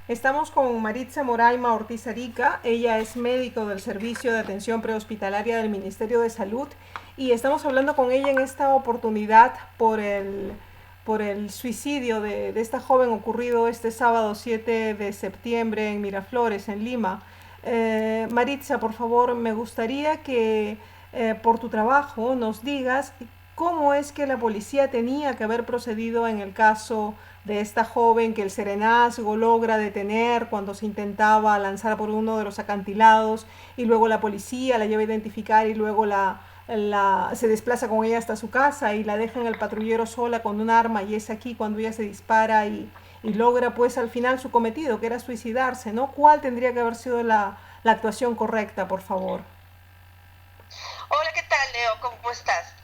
Estamos con Maritza Moraima Ortiz Arica. Ella es médico del Servicio de Atención Prehospitalaria del Ministerio de Salud y estamos hablando con ella en esta oportunidad por el suicidio de esta joven ocurrido este sábado 7 de septiembre en Miraflores, en Lima. Maritza, por favor, me gustaría que por tu trabajo nos digas cómo es que la policía tenía que haber procedido en el caso de esta joven que el serenazgo logra detener cuando se intentaba lanzar por uno de los acantilados y luego la policía la lleva a identificar y luego se desplaza con ella hasta su casa y la deja en el patrullero sola con un arma, y es aquí cuando ella se dispara y logra pues al final su cometido, que era suicidarse, ¿no? ¿Cuál tendría que haber sido la actuación correcta, por favor? Hola, ¿qué tal, Leo? ¿Cómo estás?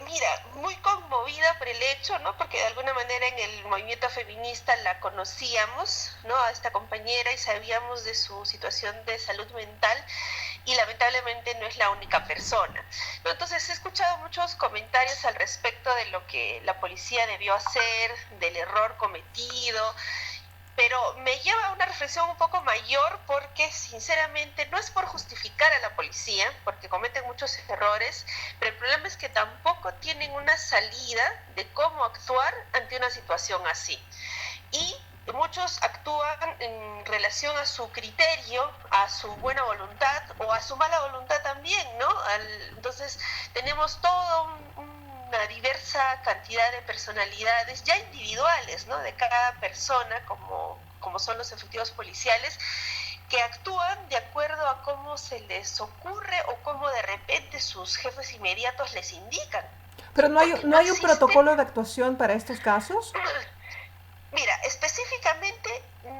Mira, muy conmovida por el hecho, ¿no? Porque de alguna manera en el movimiento feminista la conocíamos, ¿no? A esta compañera y sabíamos de su situación de salud mental y lamentablemente no es la única persona, ¿no? Entonces he escuchado muchos comentarios al respecto de lo que la policía debió hacer, del error cometido, pero me lleva a una reflexión un poco mayor porque sinceramente no es por justificar a la policía, porque cometen muchos errores, pero el problema es que tampoco tienen una salida de cómo actuar ante una situación así. Y muchos actúan en relación a su criterio, a su buena voluntad o a su mala voluntad también, ¿no? Entonces tenemos todo una diversa cantidad de personalidades ya individuales, ¿no? De cada persona, como son los efectivos policiales, que actúan de acuerdo a cómo se les ocurre o cómo de repente sus jefes inmediatos les indican. Pero Porque no no hay un existe. protocolo de actuación para estos casos. Mira, específicamente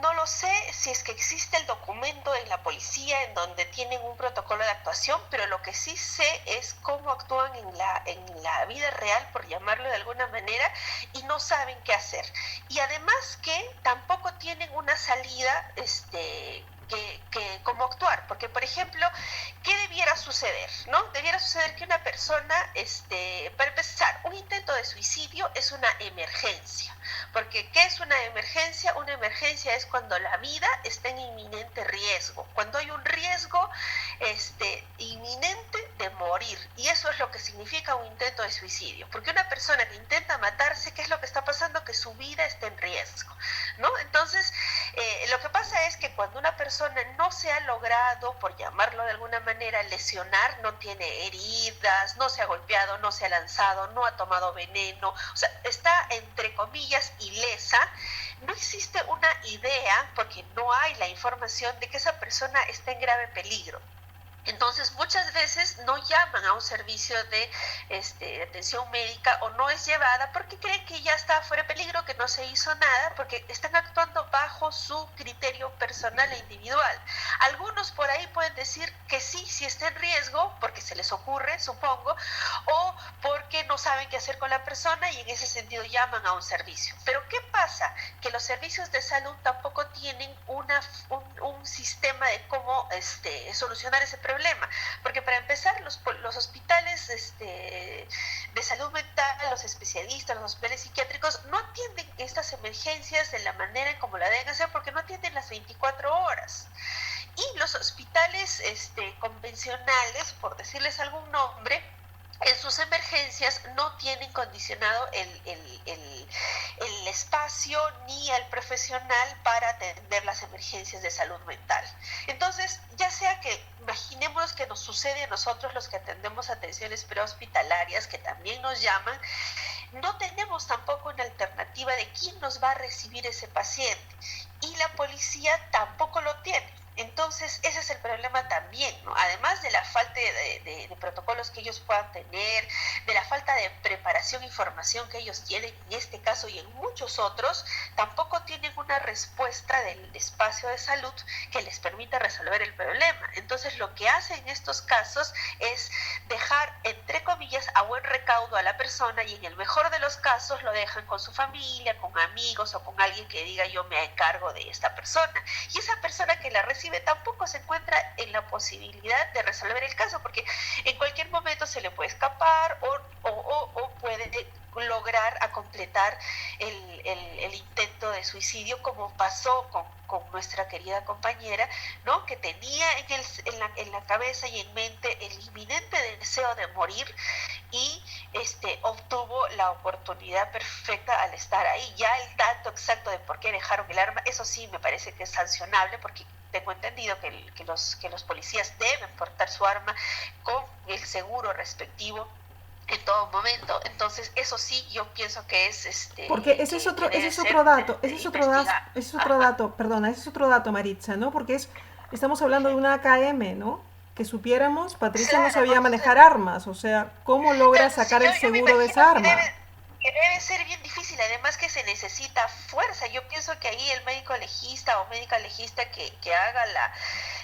no lo sé si es que existe el documento en la policía en donde tienen un protocolo de actuación, pero lo que sí sé es cómo actúan en la vida real, por llamarlo de alguna manera, y no saben qué hacer. Y además que tampoco tienen una salida, cómo actuar, porque por ejemplo, ¿qué debiera suceder? ¿No? Debiera suceder que una persona, para empezar, un intento de suicidio es una emergencia, porque ¿qué es una emergencia? Una emergencia es cuando la vida está en inminente riesgo, cuando hay un riesgo inminente de morir, y eso es lo que significa un intento de suicidio, porque una persona que intenta matarse, ¿qué es lo que está pasando? Que su vida está en riesgo, ¿no? Entonces, lo que pasa es que cuando una persona no se ha logrado, por llamarlo de alguna manera, lesionar, no tiene heridas, no se ha golpeado, no se ha lanzado, no ha tomado veneno, o sea, está entre comillas ilesa, no existe una idea, porque no hay la información de que esa persona está en grave peligro. Entonces, muchas veces no llaman a un servicio de atención médica o no es llevada porque creen que ya está fuera de peligro, que no se hizo nada, porque están actuando bajo su criterio personal e individual. Algunos por ahí pueden decir que sí, sí está en riesgo, porque se les ocurre, supongo, o porque no saben qué hacer con la persona y en ese sentido llaman a un servicio. Pero ¿qué pasa? Que los servicios de salud tampoco tienen un sistema de cómo solucionar ese problema. Porque para empezar, los hospitales de salud mental, los especialistas, los hospitales psiquiátricos no atienden estas emergencias de la manera en como la deben hacer, porque no atienden las 24 horas. Y los hospitales convencionales, por decirles algún nombre, en sus emergencias no tienen condicionado el espacio ni el profesional para atender las emergencias de salud mental. Entonces, ya sea que imaginemos que nos sucede a nosotros los que atendemos atenciones prehospitalarias, que también nos llaman, no tenemos tampoco una alternativa de quién nos va a recibir ese paciente, y la policía tampoco lo tiene. Entonces, ese es el problema también, ¿no? Además de la falta de protocolos que ellos puedan tener, de la falta de preparación e información que ellos tienen en este caso y en muchos otros, tampoco tienen una respuesta del espacio de salud que les permita resolver el problema. Entonces, lo que hacen en estos casos es dejar, entre comillas, a buen recaudo a la persona, y en el mejor de los casos lo dejan con su familia, con amigos o con alguien que diga yo me encargo de esta persona. Y esa persona que la recibe tampoco se encuentra en la posibilidad de resolver el caso, porque en cualquier momento se le puede escapar o puede lograr a completar el intento de suicidio, como pasó con nuestra querida compañera, ¿no? Que tenía en la cabeza y en mente el inminente deseo de morir y obtuvo la oportunidad perfecta al estar ahí. Ya el dato exacto de por qué dejaron el arma, eso sí me parece que es sancionable, porque tengo entendido que los policías deben portar su arma con el seguro respectivo en todo momento. Entonces eso sí yo pienso que es porque ese es otro dato, perdona, ese es otro dato, Maritza, ¿no? Porque estamos hablando de una AKM, ¿no? Que supiéramos, Patricia no claro, sabía ¿no? manejar armas, o sea, ¿cómo logra Claro, sí, sacar el yo me seguro de imagino esa arma? que debe ser bien difícil, además que se necesita fuerza. Yo pienso que ahí el médico legista o médica legista que haga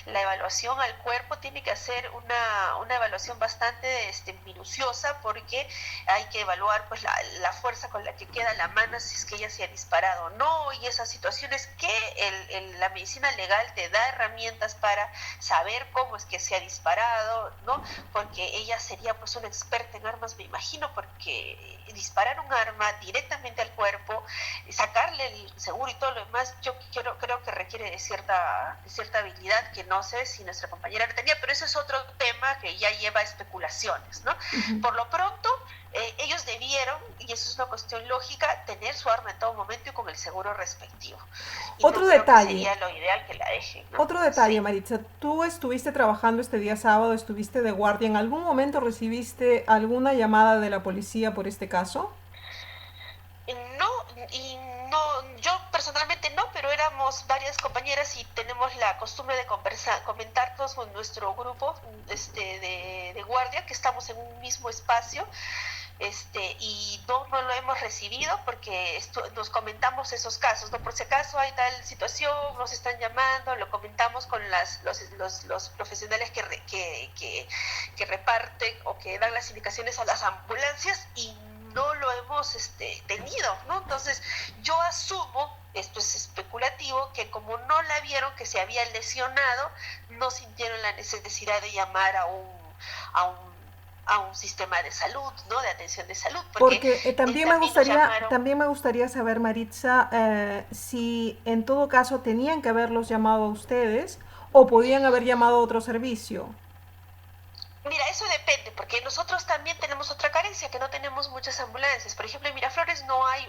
la evaluación al cuerpo tiene que hacer una evaluación bastante minuciosa, porque hay que evaluar pues la fuerza con la que queda la mano, si es que ella se ha disparado o no, y esas situaciones que la medicina legal te da herramientas para saber cómo es que se ha disparado, ¿no? Porque ella sería pues una experta en armas, me imagino, porque disparar un arma directamente al cuerpo, sacarle el seguro y todo lo demás, yo creo que requiere de cierta habilidad que no sé si nuestra compañera lo tenía, pero eso es otro tema que ya lleva especulaciones, ¿no? Uh-huh. Por lo pronto, ellos debieron, y eso es una cuestión lógica, tener su arma en todo momento y con el seguro respectivo. Y Otro no creo que detalle, sería lo ideal que la dejen, ¿no? otro detalle, Sí. Maritza, tú estuviste trabajando este día sábado, estuviste de guardia, ¿en algún momento recibiste alguna llamada de la policía por este caso? No, y no, yo personalmente no, pero éramos varias compañeras y tenemos la costumbre de comentar todos con nuestro grupo de guardia, que estamos en un mismo espacio, y no lo hemos recibido, porque nos comentamos esos casos, ¿no? Por si acaso hay tal situación, nos están llamando, lo comentamos con los profesionales que reparten o que dan las indicaciones a las ambulancias, y no lo hemos tenido, ¿no? Entonces yo asumo, esto es especulativo, que como no la vieron que se había lesionado, no sintieron la necesidad de llamar a un a un sistema de salud, ¿no? De atención de salud, porque Porque también me gustaría saber, Maritza, si en todo caso tenían que haberlos llamado a ustedes o podían haber llamado a otro servicio. Mira, eso depende, porque nosotros también tenemos otra carencia, que no tenemos muchas ambulancias. Por ejemplo, en Miraflores no hay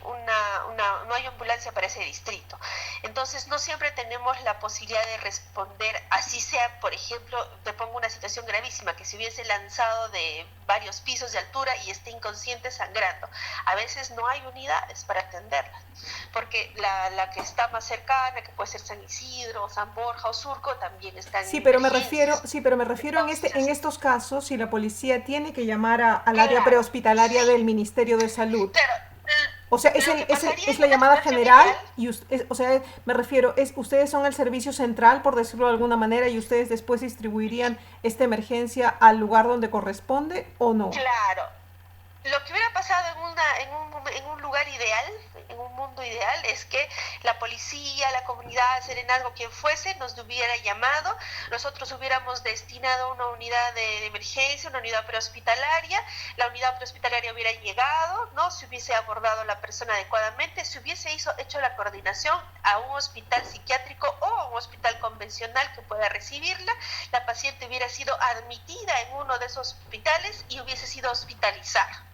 no hay ambulancia para ese distrito. Entonces, no siempre tenemos la posibilidad de responder, así sea, por ejemplo, te pongo una situación gravísima, que se hubiese lanzado de varios pisos de altura y esté inconsciente sangrando. A veces no hay unidades para atenderla, porque la que está más cercana, que puede ser San Isidro, San Borja o Surco, también están en emergencias. Sí, pero me refiero en estos casos, si la policía tiene que llamar al área Claro, prehospitalaria sí, del Ministerio de Salud. claro. O sea, Lo que pasaría es en la una llamada situación general ideal, y o sea, me refiero, ustedes son el servicio central, por decirlo de alguna manera, y ustedes después distribuirían esta emergencia al lugar donde corresponde o no. claro. Lo que hubiera pasado en un lugar ideal, en un mundo ideal, es que la policía, la comunidad, Serenazgo, quien fuese, nos hubiera llamado, nosotros hubiéramos destinado una unidad de emergencia, una unidad prehospitalaria, la unidad prehospitalaria hubiera llegado, ¿no? Se hubiese abordado a la persona adecuadamente, se hubiese hecho la coordinación a un hospital psiquiátrico o a un hospital convencional que pueda recibirla, la paciente hubiera sido admitida en uno de esos hospitales y hubiese sido hospitalizada,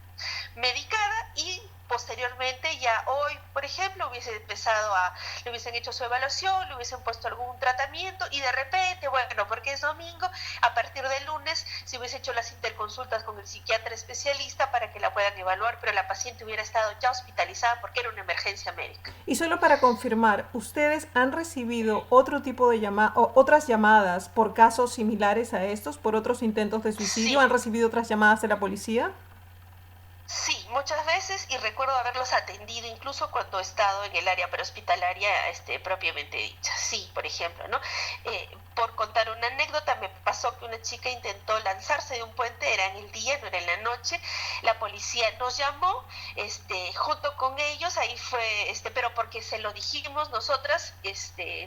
medicada, y posteriormente ya hoy, por ejemplo, le hubiesen hecho su evaluación, le hubiesen puesto algún tratamiento, y de repente, bueno, porque es domingo, a partir del lunes se hubiese hecho las interconsultas con el psiquiatra especialista para que la puedan evaluar, pero la paciente hubiera estado ya hospitalizada porque era una emergencia médica. Y solo para confirmar, ¿ustedes han recibido otro tipo de otras llamadas por casos similares a estos, por otros intentos de suicidio? Sí. ¿Han recibido otras llamadas de la policía? Sí, muchas veces, y recuerdo haberlos atendido incluso cuando he estado en el área prehospitalaria propiamente dicha. Sí, por ejemplo, ¿no? por contar una anécdota, me pasó que una chica intentó lanzarse de un puente, era en el día, no era en la noche, la policía nos llamó, junto con ellos, ahí fue, pero porque se lo dijimos nosotras,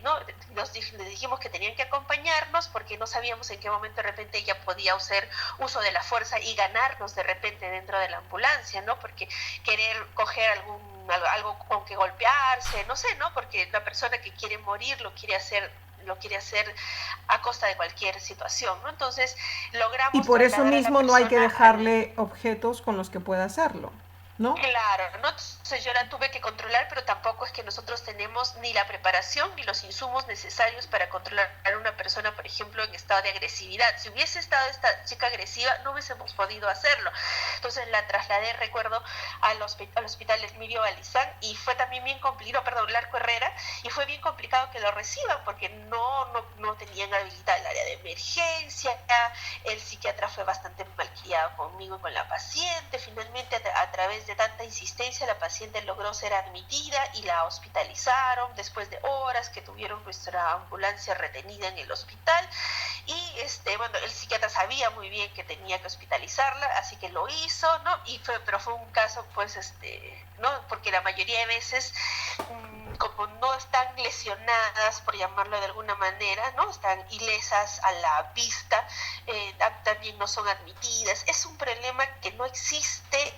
¿no? Les dijimos que tenían que acompañarnos porque no sabíamos en qué momento de repente ella podía hacer uso de la fuerza y ganarnos de repente dentro de la ambulancia, ¿no? Porque querer coger algo con que golpearse, no sé, ¿no? Porque la persona que quiere morir lo quiere hacer a costa de cualquier situación, ¿no? Entonces Y logramos por eso trasladar a la mismo no hay que persona dejarle objetos con los que pueda hacerlo, ¿no? Claro, ¿no? Entonces yo la tuve que controlar, pero tampoco es que nosotros tenemos ni la preparación ni los insumos necesarios para controlar a una persona, por ejemplo, en estado de agresividad. Si hubiese estado esta chica agresiva, no hubiésemos podido hacerlo. Entonces la trasladé, recuerdo, al hospital Emilio Balizán y fue también bien complicado, perdón, Larco Herrera, y fue bien complicado que lo reciban porque no tenían habilitada el área de emergencia, el psiquiatra fue bastante malcriado conmigo y con la paciente, finalmente a través de tanta insistencia la paciente logró ser admitida y la hospitalizaron después de horas que tuvieron nuestra ambulancia retenida en el hospital y bueno, el psiquiatra sabía muy bien que tenía que hospitalizarla, así que lo hizo, ¿no? Pero fue un caso pues ¿no? Porque la mayoría de veces como no están lesionadas, por llamarlo de alguna manera, ¿no? Están ilesas a la vista, también no son admitidas. Es un problema que no existe,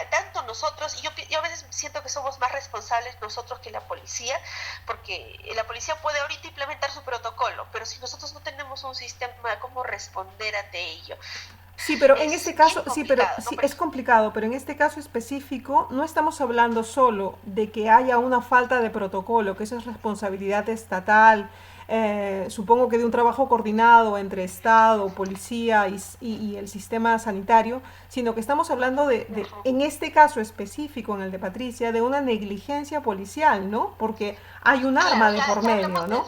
tanto nosotros, y yo a veces siento que somos más responsables nosotros que la policía, porque la policía puede ahorita implementar su protocolo, pero si nosotros no tenemos un sistema, ¿cómo responder ante ello? Sí, pero en este caso, sí, pero ¿no? sí, es complicado, pero en este caso específico no estamos hablando solo de que haya una falta de protocolo, que eso es responsabilidad estatal, supongo que de un trabajo coordinado entre Estado, policía y el sistema sanitario, sino que estamos hablando en este caso específico, en el de Patricia, de una negligencia policial, ¿no? Porque hay un arma Claro, de por medio, ¿no?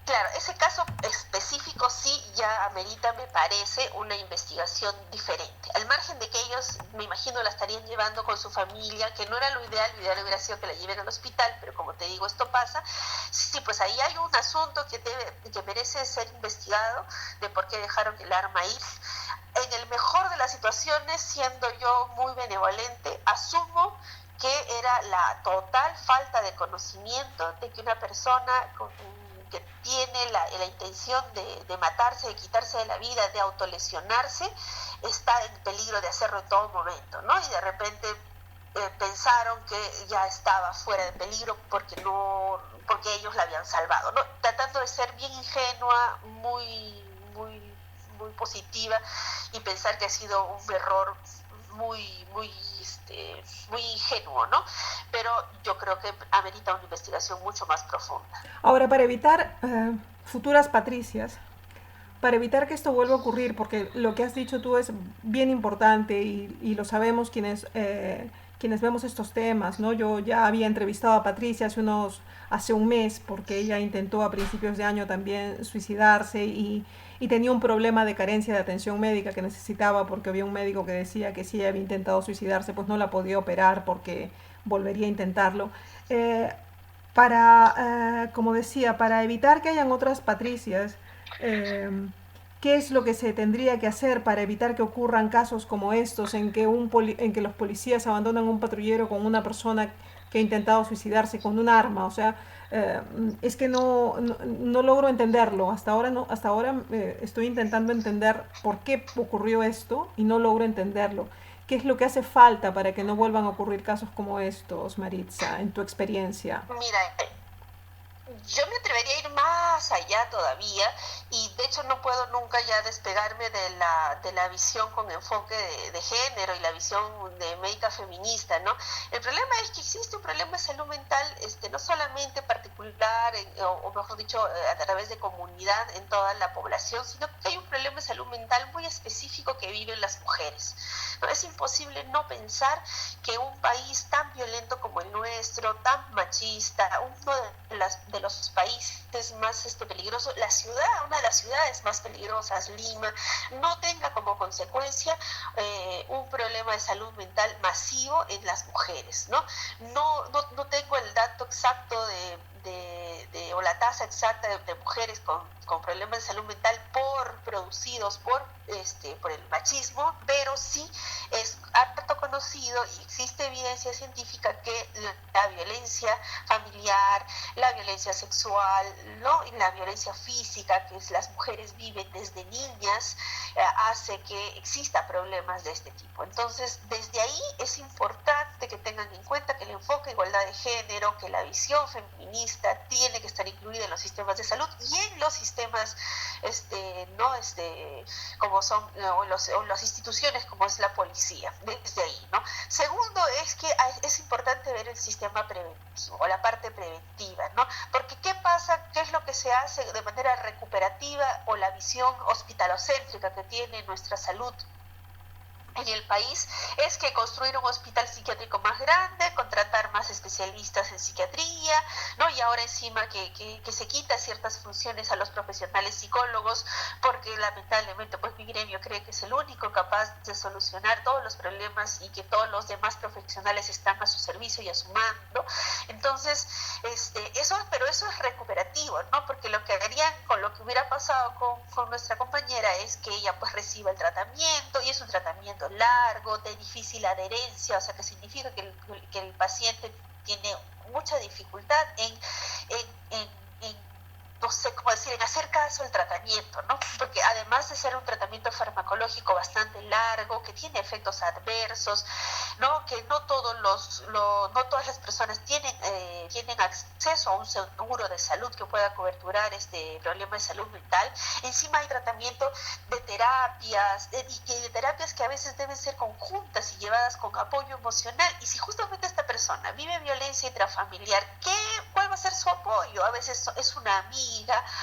Claro, ese caso específico sí ya amerita, me parece, una investigación diferente. Al margen de que ellos, me imagino, la estarían llevando con su familia, que no era lo ideal hubiera sido que la lleven al hospital, pero como te digo, esto pasa. Sí, pues ahí hay un asunto que merece ser investigado de por qué dejaron el arma ir. En el mejor de las situaciones, siendo yo muy benevolente, asumo que era la total falta de conocimiento de que una persona que tiene la intención de matarse, de quitarse de la vida, de autolesionarse, está en peligro de hacerlo en todo momento, ¿no? Y de repente pensaron que ya estaba fuera de peligro porque ellos la habían salvado, ¿no? Tratando de ser bien ingenua, muy positiva y pensar que ha sido un error muy ingenuo, ¿no? Pero yo creo que amerita una investigación mucho más profunda. Ahora, para evitar futuras Patricias, para evitar que esto vuelva a ocurrir, porque lo que has dicho tú es bien importante y lo sabemos quienes vemos estos temas, ¿no? Yo ya había entrevistado a Patricia hace un mes porque ella intentó a principios de año también suicidarse y tenía un problema de carencia de atención médica que necesitaba porque había un médico que decía que si ella había intentado suicidarse pues no la podía operar porque volvería a intentarlo. Como decía, para evitar que hayan otras Patricias, eh, ¿qué es lo que se tendría que hacer para evitar que ocurran casos como estos en que los policías abandonan un patrullero con una persona que ha intentado suicidarse con un arma? O sea, es que no logro entenderlo. Hasta ahora estoy intentando entender por qué ocurrió esto y no logro entenderlo. ¿Qué es lo que hace falta para que no vuelvan a ocurrir casos como estos, Maritza, en tu experiencia? Mira, yo me atrevería a ir más allá todavía y de hecho no puedo nunca ya despegarme de la visión con enfoque de género y la visión de médica feminista, ¿no? El problema es que existe un problema de salud mental no solamente particular o mejor dicho a través de comunidad en toda la población, sino que hay un problema de salud mental muy específico que viven las mujeres, ¿no? Es imposible no pensar que un país tan violento como el nuestro, tan machista, uno de los países más peligrosos, una de las ciudades más peligrosas, Lima, no tenga como consecuencia un problema de salud mental masivo en las mujeres, ¿no? No tengo el dato exacto o la tasa exacta de mujeres con problemas de salud mental producidos por el machismo, pero sí es harto conocido y existe evidencia científica que la violencia familiar, la violencia sexual, ¿no? Y la violencia física que las mujeres viven desde niñas hace que exista problemas de este tipo. Entonces, desde ahí es importante que tengan en cuenta que el enfoque de igualdad de género, que la visión feminista tiene que estar incluida en los sistemas de salud y en los sistemas como son las instituciones como es la policía, desde ahí, ¿no? Segundo es que es importante ver el sistema preventivo o la parte preventiva, ¿no? Porque ¿qué pasa? ¿Qué es lo que se hace de manera recuperativa o la visión hospitalocéntrica que tiene nuestra salud en el país? Es que construir un hospital psiquiátrico más grande, contratar más especialistas en psiquiatría, ¿no? Y ahora encima que se quita ciertas funciones a los profesionales psicólogos, porque lamentablemente pues mi gremio cree que es el único capaz de solucionar todos los problemas y que todos los demás profesionales están a su servicio y a su mando. Entonces, pero eso es recuperativo, ¿no? Porque lo que harían con lo que hubiera pasado con nuestra compañera es que ella pues reciba el tratamiento, y es un tratamiento largo, de difícil adherencia, o sea que significa que el paciente tiene mucha dificultad no sé cómo decir, en hacer caso al tratamiento, ¿no? Porque además de ser un tratamiento farmacológico bastante largo, que tiene efectos adversos, ¿no? Que no todas las personas tienen acceso a un seguro de salud que pueda coberturar este problema de salud mental. Encima hay tratamiento de terapias, de terapias que a veces deben ser conjuntas y llevadas con apoyo emocional. Y si justamente esta persona vive violencia intrafamiliar, ¿cuál va a ser su apoyo? A veces es una amiga,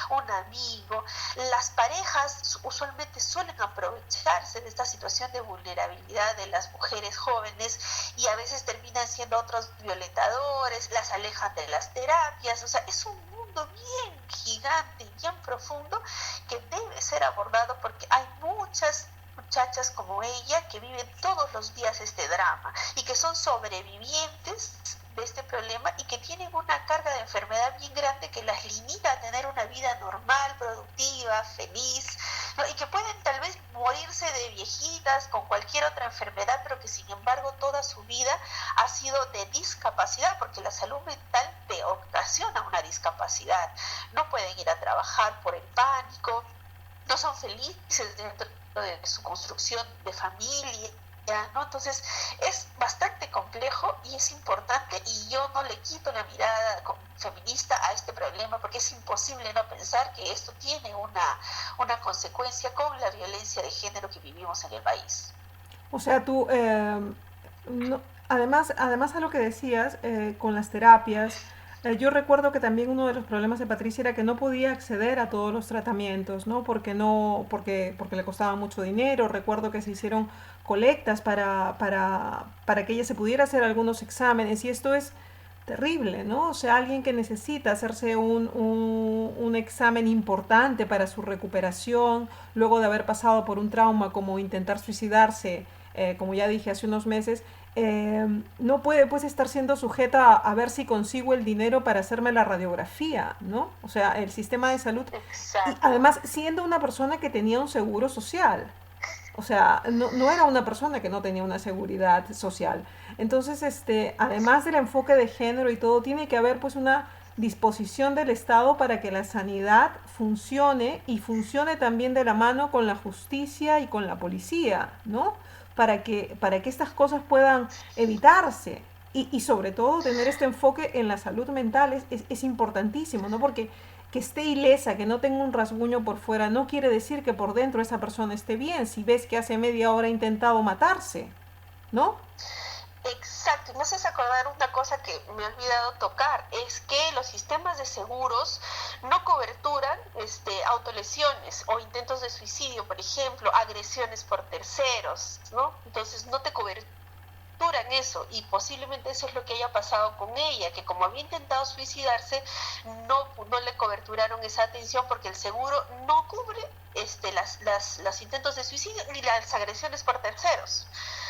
un amigo. Las parejas usualmente suelen aprovecharse de esta situación de vulnerabilidad de las mujeres jóvenes y a veces terminan siendo otros violentadores, las alejan de las terapias. O sea, es un mundo bien gigante y bien profundo que debe ser abordado, porque hay muchas muchachas como ella que viven todos los días este drama y que son sobrevivientes de este problema y que tienen una carga de enfermedad bien grande que las limita a tener una vida normal, productiva, feliz, ¿no? Y que pueden tal vez morirse de viejitas con cualquier otra enfermedad, pero que sin embargo toda su vida ha sido de discapacidad, porque la salud mental te ocasiona una discapacidad. No pueden ir a trabajar por el pánico, no son felices dentro de su construcción de familia, ¿no? Entonces es bastante complejo y es importante, y yo no le quito la mirada feminista a este problema, porque es imposible no pensar que esto tiene una consecuencia con la violencia de género que vivimos en el país. O sea, tú, además a lo que decías, con las terapias, yo recuerdo que también uno de los problemas de Patricia era que no podía acceder a todos los tratamientos, ¿no? Porque le costaba mucho dinero. Recuerdo que se hicieron colectas para que ella se pudiera hacer algunos exámenes, y esto es terrible, ¿no? O sea, alguien que necesita hacerse un examen importante para su recuperación, luego de haber pasado por un trauma como intentar suicidarse, como ya dije hace unos meses, no puede pues estar siendo sujeta a ver si consigo el dinero para hacerme la radiografía, ¿no? O sea, el sistema de salud, y Exacto. además siendo una persona que tenía un seguro social. O sea, no era una persona que no tenía una seguridad social. Entonces, además del enfoque de género y todo, tiene que haber pues una disposición del Estado para que la sanidad funcione, y funcione también de la mano con la justicia y con la policía, ¿no? Para que estas cosas puedan evitarse. Y sobre todo tener este enfoque en la salud mental es importantísimo, ¿no? Porque que esté ilesa, que no tenga un rasguño por fuera, no quiere decir que por dentro esa persona esté bien. Si ves que hace media hora ha intentado matarse, ¿no? Exacto, y me haces acordar una cosa que me he olvidado tocar, es que los sistemas de seguros no coberturan autolesiones o intentos de suicidio, por ejemplo, agresiones por terceros, ¿no? Entonces no te coberturan coberturan eso, y posiblemente eso es lo que haya pasado con ella, que como había intentado suicidarse, no le coberturaron esa atención porque el seguro no cubre los intentos de suicidio ni las agresiones por terceros,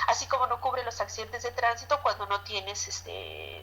así como no cubre los accidentes de tránsito cuando no tienes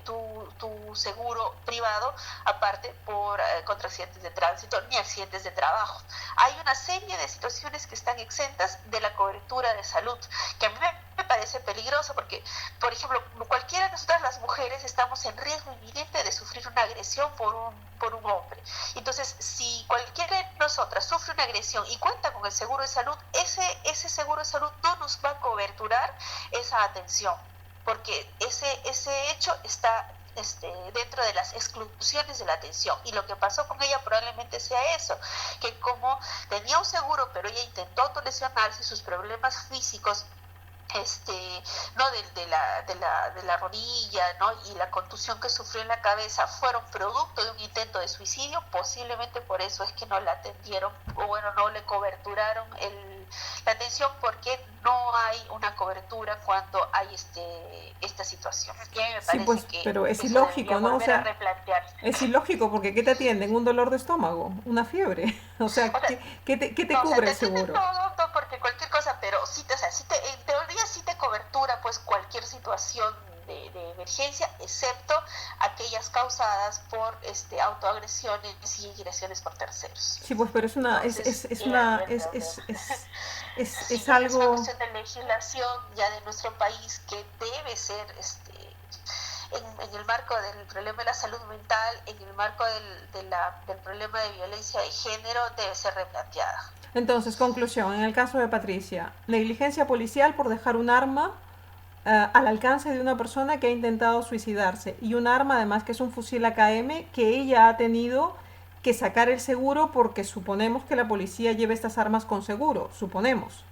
tu seguro privado aparte por contra accidentes de tránsito ni accidentes de trabajo. Hay una serie de situaciones que están exentas de la cobertura de salud, que a mí me parece peligroso porque, por ejemplo, cualquiera de nosotras las mujeres estamos en riesgo inminente de sufrir una agresión por un hombre. Entonces, si cualquiera de nosotras sufre una agresión y cuenta con el seguro de salud, ese seguro de salud no nos va a coberturar esa atención, porque ese hecho está dentro de las exclusiones de la atención, y lo que pasó con ella probablemente sea eso, que como tenía un seguro pero ella intentó autolesionarse, sus problemas físicos no de la rodilla, ¿no? Y la contusión que sufrió en la cabeza fueron producto de un intento de suicidio, posiblemente por eso es que no la atendieron, o bueno, no le coberturaron la atención, porque no hay una cobertura cuando hay esta situación. Y a mí me Sí, parece pues, que pero es eso debería ilógico, ¿no? O volver a sea, replantearse. es ilógico porque ¿qué te atienden? ¿Un dolor de estómago? ¿Una fiebre? O sea, O sea, ¿qué te no, o sea, cubre te el atienden seguro? todo porque cualquier cosa, pero sí, o sea, en teoría sí te cobertura pues cualquier situación de emergencia, excepto aquellas causadas por autoagresiones y agresiones por terceros. Sí, pues, pero es una, Entonces, es una, sí, es ya es una algo. cuestión de legislación ya de nuestro país que debe ser en el marco del problema de la salud mental, en el marco del problema de violencia de género, debe ser replanteada. Entonces, conclusión, en el caso de Patricia, negligencia policial por dejar un arma al alcance de una persona que ha intentado suicidarse, y un arma además que es un fusil AKM que ella ha tenido que sacar el seguro porque suponemos que la policía lleve estas armas con seguro, suponemos,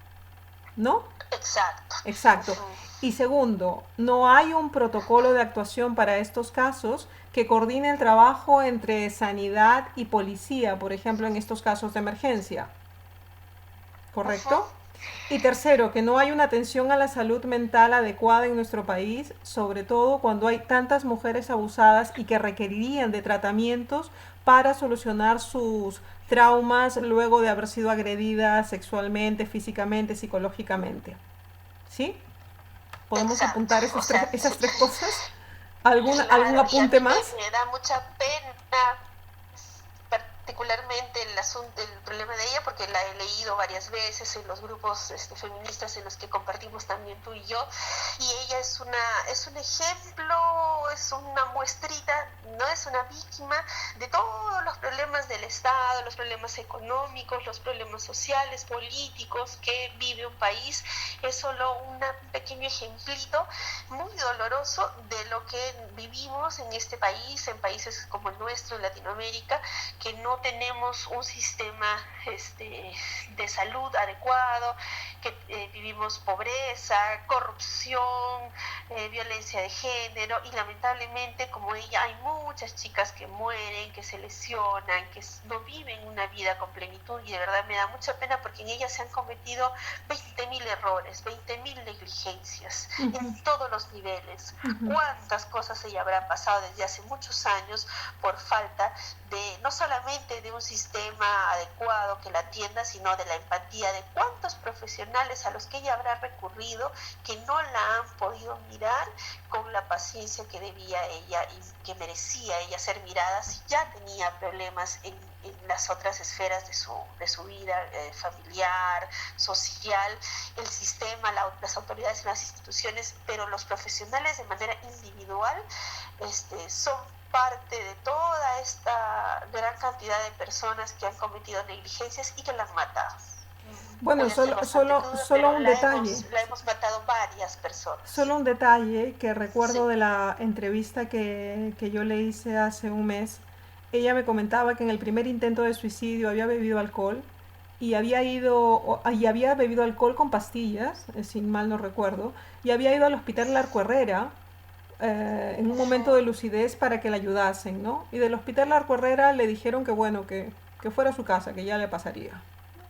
¿no? Exacto. Exacto. Uh-huh. Y segundo, no hay un protocolo de actuación para estos casos que coordine el trabajo entre sanidad y policía, por ejemplo, en estos casos de emergencia. Uh-huh. ¿Correcto? Y tercero, que no hay una atención a la salud mental adecuada en nuestro país, sobre todo cuando hay tantas mujeres abusadas y que requerirían de tratamientos para solucionar sus traumas luego de haber sido agredidas sexualmente, físicamente, psicológicamente. ¿Sí? ¿Podemos Exacto. apuntar O sea, esas tres cosas? ¿Algún claro, y a apunte mí más? me da mucha pena particularmente el problema de ella, porque la he leído varias veces en los grupos feministas en los que compartimos también tú y yo, y ella es un ejemplo, es una muestrita, no es una víctima de todos los problemas del Estado, los problemas económicos, los problemas sociales, políticos que vive un país. Es solo un pequeño ejemplito muy doloroso de lo que vivimos en este país, en países como el nuestro, en Latinoamérica, que no tenemos un sistema de salud adecuado, que vivimos pobreza, corrupción, violencia de género, y lamentablemente como ella hay muchas chicas que mueren, que se lesionan, que no viven una vida con plenitud, y de verdad me da mucha pena porque en ella se han cometido 20.000 errores, 20.000 negligencias Uh-huh. en todos los niveles. Uh-huh. ¿Cuántas cosas se habrán pasado desde hace muchos años por falta de no solamente de un sistema adecuado que la atienda, sino de la empatía de cuántos profesionales a los que ella habrá recurrido que no la han podido mirar con la paciencia que debía ella y que merecía ella ser mirada si ya tenía problemas en las otras esferas de su vida familiar, social, el sistema, las autoridades y las instituciones, pero los profesionales de manera individual son parte de toda esta gran cantidad de personas que han cometido negligencias y que la han matado. Bueno, Voy a ser bastante cruda, pero un detalle. la hemos matado varias personas. Solo un detalle que recuerdo Sí. de la entrevista que yo le hice hace un mes. Ella me comentaba que en el primer intento de suicidio había bebido alcohol y había bebido alcohol con pastillas, si mal no recuerdo, y había ido al hospital Larco Herrera en un momento de Uh-huh. lucidez para que la ayudasen, ¿no? Y del hospital Larco Herrera le dijeron que bueno, que fuera a su casa, que ya le pasaría.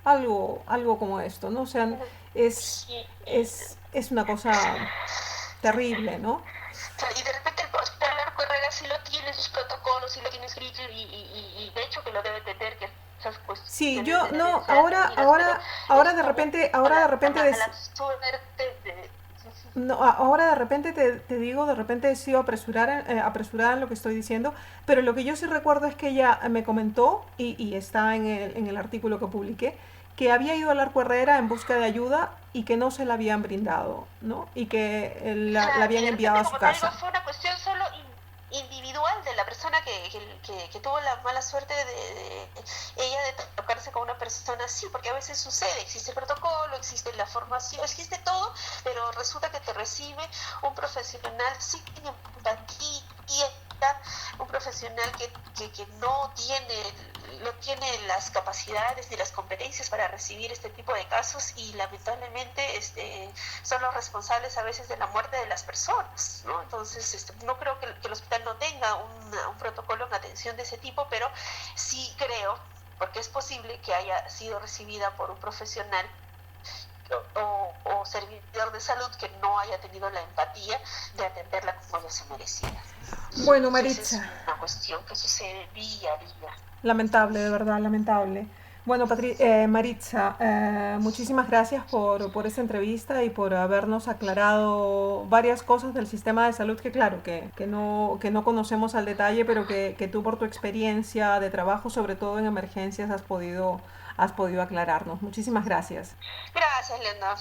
Algo como esto, ¿no? O sea, es, Sí, es una cosa Terrible, ¿no? Y de repente el Hospital Arco Herrera sí lo tiene sus protocolos, sí lo tiene escrito y de hecho que lo debe tener, que esas Sí, cuestiones yo deben no, ser atendidas, pero ahora es de como repente, ahora de la repente mala suerte de... no, ahora de repente te digo, de repente he sido apresurada en lo que estoy diciendo, pero lo que yo sí recuerdo es que ella me comentó, y está en el artículo que publiqué, que había ido al Arco Herrera en busca de ayuda y que no se la habían brindado, ¿no? Y que la Claro, y habían de enviado repente, a su como te digo, casa. fue una cuestión solo individual de la persona que tuvo la mala suerte ella de tocarse con una persona así, porque a veces sucede, existe el protocolo, existe la formación, existe todo, pero resulta que te recibe un profesional sin empatía, un profesional que no tiene las capacidades ni las competencias para recibir este tipo de casos y lamentablemente son los responsables a veces de la muerte de las personas, ¿no? Entonces, no creo que el hospital no tenga un protocolo en atención de ese tipo, pero sí creo, porque es posible que haya sido recibida por un profesional o servidor de salud que no haya tenido la empatía de atenderla como ella se merecía. Bueno, Y esa es Maritza, una cuestión que sucede día a día. lamentable, de verdad, lamentable. Bueno, Maritza, muchísimas gracias por esta entrevista y por habernos aclarado varias cosas del sistema de salud que, claro, que no conocemos al detalle, pero que tú por tu experiencia de trabajo, sobre todo en emergencias, has podido aclararnos. Muchísimas gracias. Gracias, Leonor.